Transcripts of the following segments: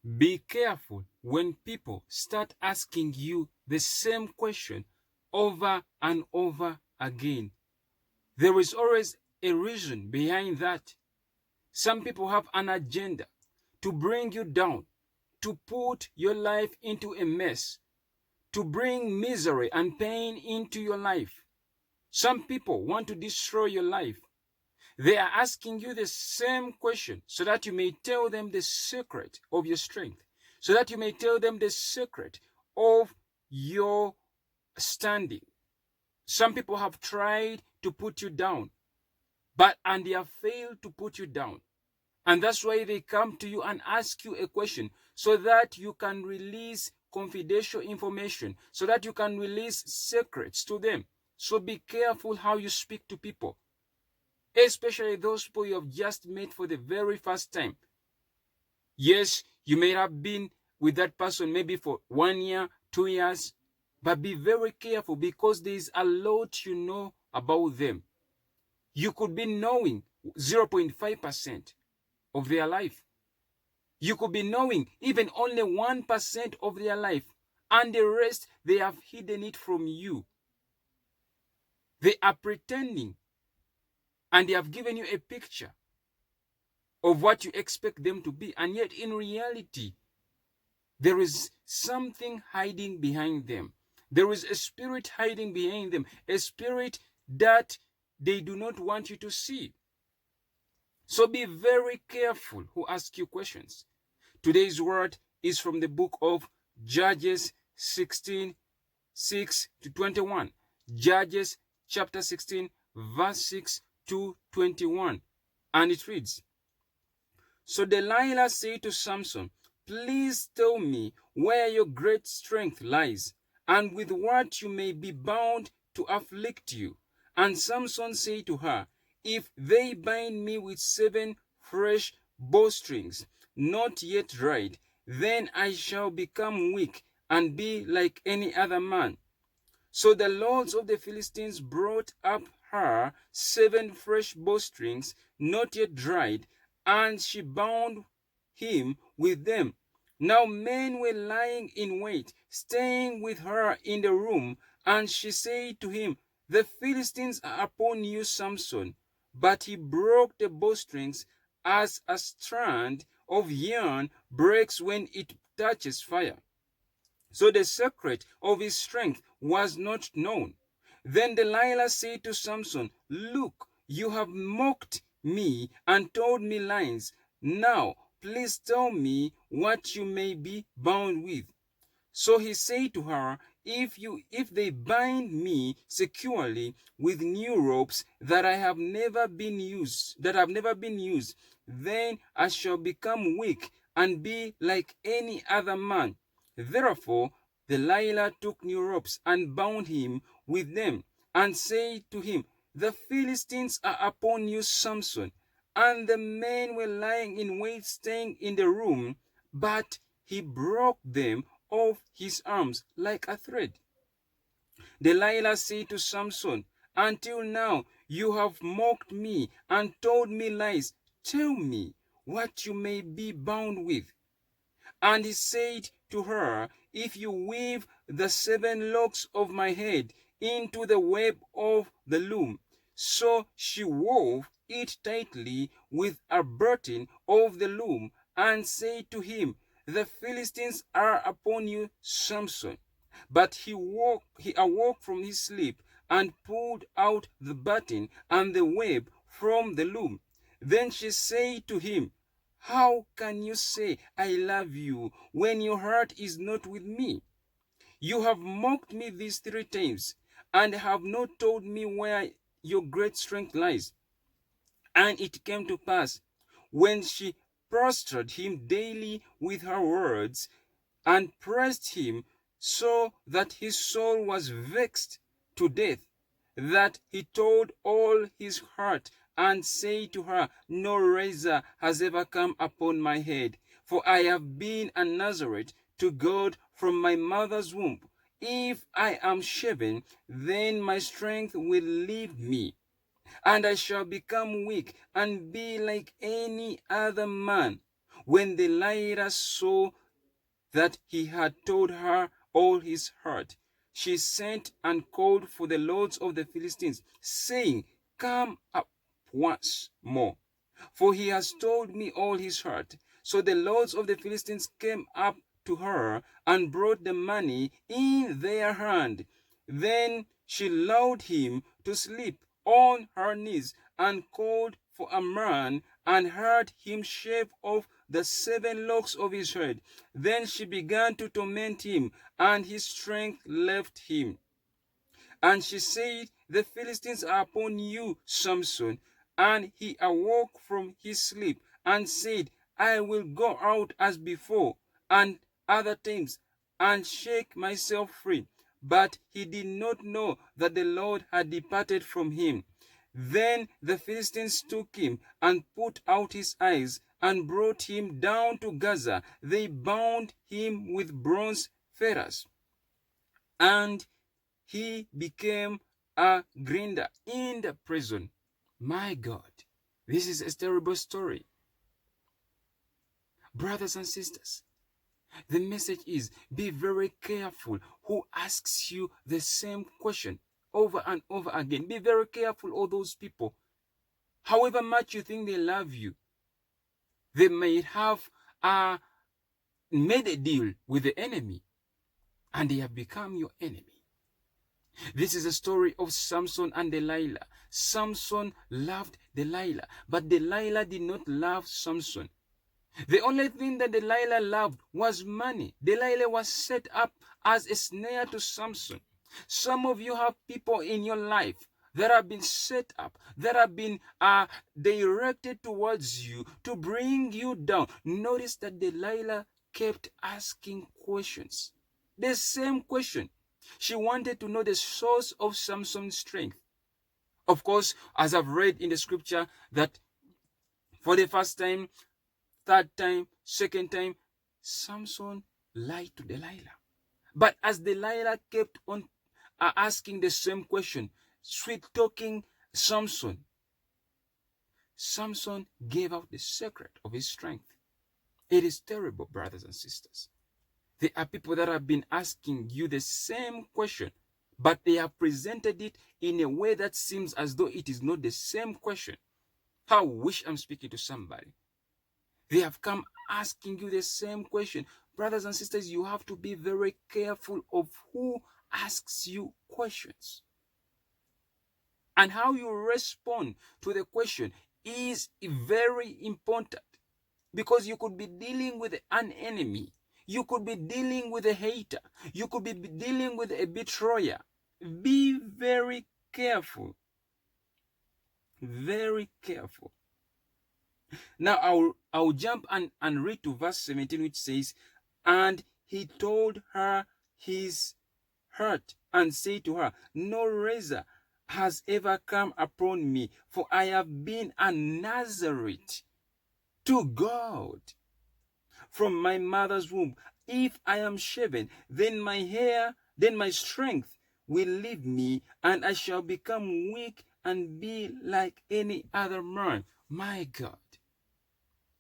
Be careful when people start asking you the same question over and over again. There is always a reason behind that. Some people have an agenda to bring you down, to put your life into a mess, to bring misery and pain into your life. Some people want to destroy your life. They are asking you the same question so that you may tell them the secret of your strength, so that you may tell them the secret of your standing. Some people have tried to put you down, and they have failed to put you down. And that's why they come to you and ask you a question so that you can release confidential information, so that you can release secrets to them. So be careful how you speak to people, especially those people you have just met for the very first time. Yes, you may have been with that person maybe for 1 year, 2 years, but be very careful because there is a lot you know about them. You could be knowing 0.5% of their life. You could be knowing even only 1% of their life, and the rest they have hidden it from you. They are pretending, and they have given you a picture of what you expect them to be, and yet in reality, there is something hiding behind them. There is a spirit hiding behind them, a spirit that they do not want you to see. So be very careful who ask you questions. Today's word is from the book of Judges 16, 6 to 21. Judges chapter 16, verse 6 to 21. And it reads, So Delilah said to Samson, Please tell me where your great strength lies, and with what you may be bound to afflict you. And Samson said to her, If they bind me with 7 fresh bowstrings, not yet dried, then I shall become weak and be like any other man. So the lords of the Philistines brought up her 7 fresh bowstrings, not yet dried, and she bound him with them. Now men were lying in wait, staying with her in the room, and she said to him, The Philistines are upon you, Samson. But he broke the bowstrings as a strand of yarn breaks when it touches fire. So the secret of his strength was not known. Then Delilah said to Samson, Look, you have mocked me and told me lies. Now, please tell me what you may be bound with. So he said to her, if they bind me securely with new ropes that have never been used, then I shall become weak and be like any other man. Therefore, Delilah took new ropes and bound him with them, and said to him, The Philistines are upon you, Samson. And the men were lying in wait, staying in the room, but he broke them off his arms like a thread. Delilah said to Samson, Until now you have mocked me and told me lies. Tell me what you may be bound with. And he said to her, If you weave the 7 locks of my head into the web of the loom. So she wove it tightly with a burden of the loom, and said to him, The Philistines are upon you, Samson. But he awoke from his sleep and pulled out the burden and the web from the loom. Then she said to him, How can you say, I love you, when your heart is not with me? You have mocked me these 3 times, and have not told me where your great strength lies. And it came to pass, when she prostrated him daily with her words, and pressed him so that his soul was vexed to death, that he told all his heart, and said to her, No razor has ever come upon my head, for I have been a Nazarite to God from my mother's womb. If I am shaven, then my strength will leave me, and I shall become weak and be like any other man. When Delilah saw that he had told her all his heart, she sent and called for the lords of the Philistines, saying, "Come up once more, for he has told me all his heart." So the lords of the Philistines came up to her and brought the money in their hand. Then she lulled him to sleep on her knees and called for a man and heard him shave off the 7 locks of his head. Then she began to torment him, and his strength left him. And she said, "The Philistines are upon you, Samson." And he awoke from his sleep and said, "I will go out as before, and other times, and shake myself free." But he did not know that the Lord had departed from him. Then the Philistines took him and put out his eyes and brought him down to Gaza. They bound him with bronze fetters, and he became a grinder in the prison. My God, this is a terrible story. Brothers and sisters, the message is, be very careful who asks you the same question over and over again. Be very careful of those people. However much you think they love you, they may have made a deal with the enemy, and they have become your enemy. This is a story of Samson and Delilah. Samson loved Delilah, but Delilah did not love Samson. The only thing that Delilah loved was money. Delilah was set up as a snare to Samson. Some of you have people in your life that have been set up, that have been directed towards you to bring you down. Notice that Delilah kept asking questions. The same question. She wanted to know the source of Samson's strength. Of course, as I've read in the scripture, that for the first time, third time, second time, Samson lied to Delilah. But as Delilah kept on asking the same question, sweet-talking Samson, Samson gave out the secret of his strength. It is terrible, brothers and sisters. There are people that have been asking you the same question, but they have presented it in a way that seems as though it is not the same question. I wish I'm speaking to somebody. They have come asking you the same question. Brothers and sisters, you have to be very careful of who asks you questions. And how you respond to the question is very important, because you could be dealing with an enemy. You could be dealing with a hater. You could be dealing with a betrayer. Be very careful. Very careful. Now I'll jump and read to verse 17, which says, "And he told her his heart and said to her, No razor has ever come upon me, for I have been a Nazarite to God from my mother's womb. If I am shaven, then my strength will leave me, and I shall become weak and be like any other man." My God.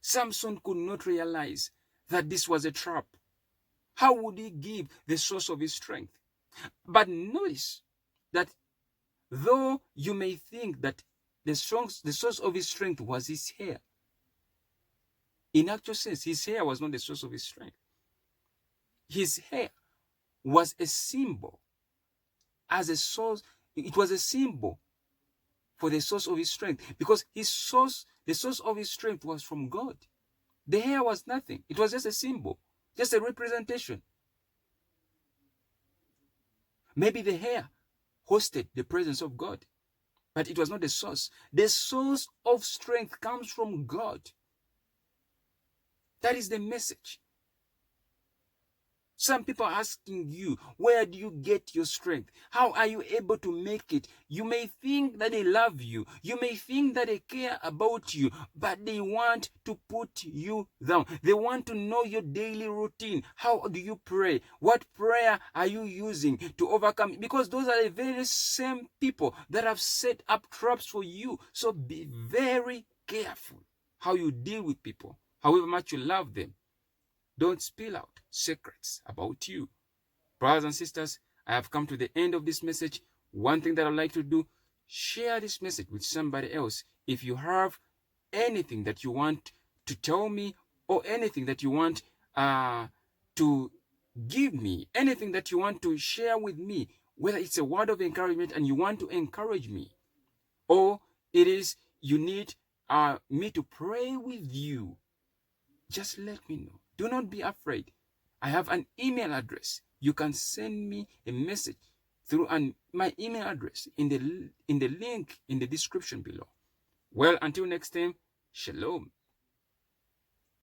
Samson could not realize that this was a trap. How would he give the source of his strength? But notice that though you may think that the source of his strength was his hair, in actual sense, his hair was not the source of his strength. His hair was a symbol, as a source. It was a symbol for the source of his strength, because the source of his strength was from God. The hair was nothing. It was just a symbol, just a representation. Maybe the hair hosted the presence of God, but it was not the source. The source of strength comes from God. That is the message. Some people are asking you, where do you get your strength? How are you able to make it? You may think that they love you. You may think that they care about you, but they want to put you down. They want to know your daily routine. How do you pray? What prayer are you using to overcome? Because those are the very same people that have set up traps for you. So be very careful how you deal with people. however much you love them. Don't spill out secrets about you. Brothers and sisters, I have come to the end of this message. One thing that I'd like to do, share this message with somebody else. If you have anything that you want to tell me, or anything that you want to give me, anything that you want to share with me, whether it's a word of encouragement and you want to encourage me, or it is you need me to pray with you, just let me know. Do not be afraid. I have an email address. You can send me a message through my email address in the link in the description below. Well, until next time, shalom.